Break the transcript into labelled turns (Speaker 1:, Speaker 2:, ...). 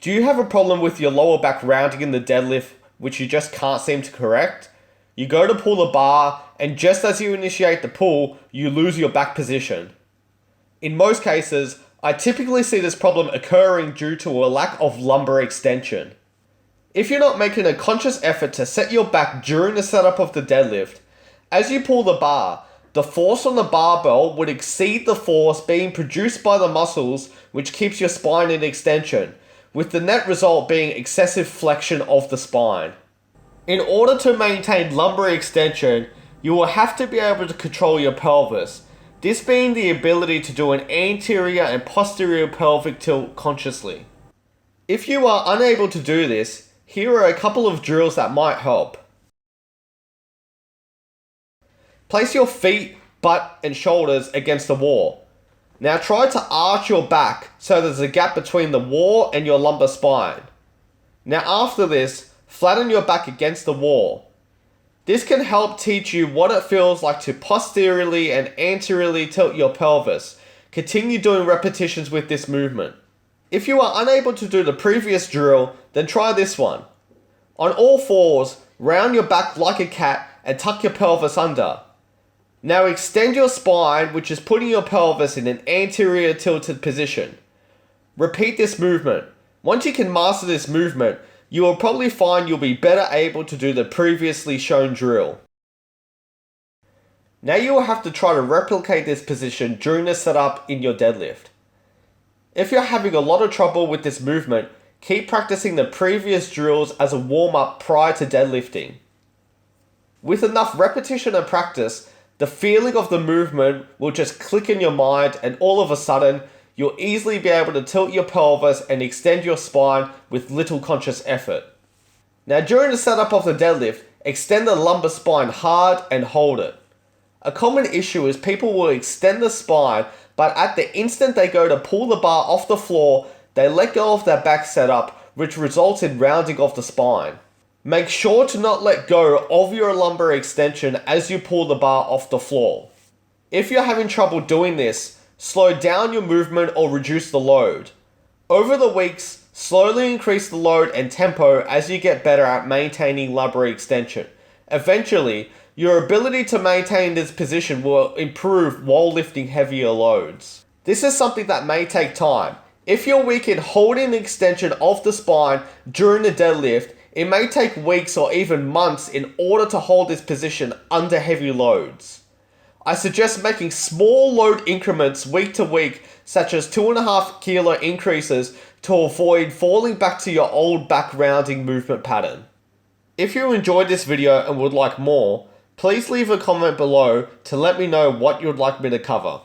Speaker 1: Do you have a problem with your lower back rounding in the deadlift which you just can't seem to correct? You go to pull the bar, and just as you initiate the pull, you lose your back position. In most cases, I typically see this problem occurring due to a lack of lumbar extension. If you're not making a conscious effort to set your back during the setup of the deadlift, as you pull the bar, the force on the barbell would exceed the force being produced by the muscles which keeps your spine in extension, with the net result being excessive flexion of the spine. In order to maintain lumbar extension, you will have to be able to control your pelvis, this being the ability to do an anterior and posterior pelvic tilt consciously. If you are unable to do this, here are a couple of drills that might help. Place your feet, butt, and shoulders against the wall. Now try to arch your back so there's a gap between the wall and your lumbar spine. Now after this, flatten your back against the wall. This can help teach you what it feels like to posteriorly and anteriorly tilt your pelvis. Continue doing repetitions with this movement. If you are unable to do the previous drill, then try this one. On all fours, round your back like a cat and tuck your pelvis under. Now extend your spine, which is putting your pelvis in an anterior tilted position. Repeat this movement. Once you can master this movement, you will probably find you'll be better able to do the previously shown drill. Now you will have to try to replicate this position during the setup in your deadlift. If you're having a lot of trouble with this movement, keep practicing the previous drills as a warm-up prior to deadlifting. With enough repetition and practice, the feeling of the movement will just click in your mind, and all of a sudden, you'll easily be able to tilt your pelvis and extend your spine with little conscious effort. Now during the setup of the deadlift, extend the lumbar spine hard and hold it. A common issue is people will extend the spine, but at the instant they go to pull the bar off the floor, they let go of their back setup, which results in rounding of the spine. Make sure to not let go of your lumbar extension as you pull the bar off the floor. If you're having trouble doing this, slow down your movement or reduce the load. Over the weeks, slowly increase the load and tempo as you get better at maintaining lumbar extension. Eventually, your ability to maintain this position will improve while lifting heavier loads. This is something that may take time. If you're weak in holding the extension of the spine during the deadlift, it may take weeks or even months in order to hold this position under heavy loads. I suggest making small load increments week to week, such as 2.5 kilo increases, to avoid falling back to your old back rounding movement pattern. If you enjoyed this video and would like more, please leave a comment below to let me know what you'd like me to cover.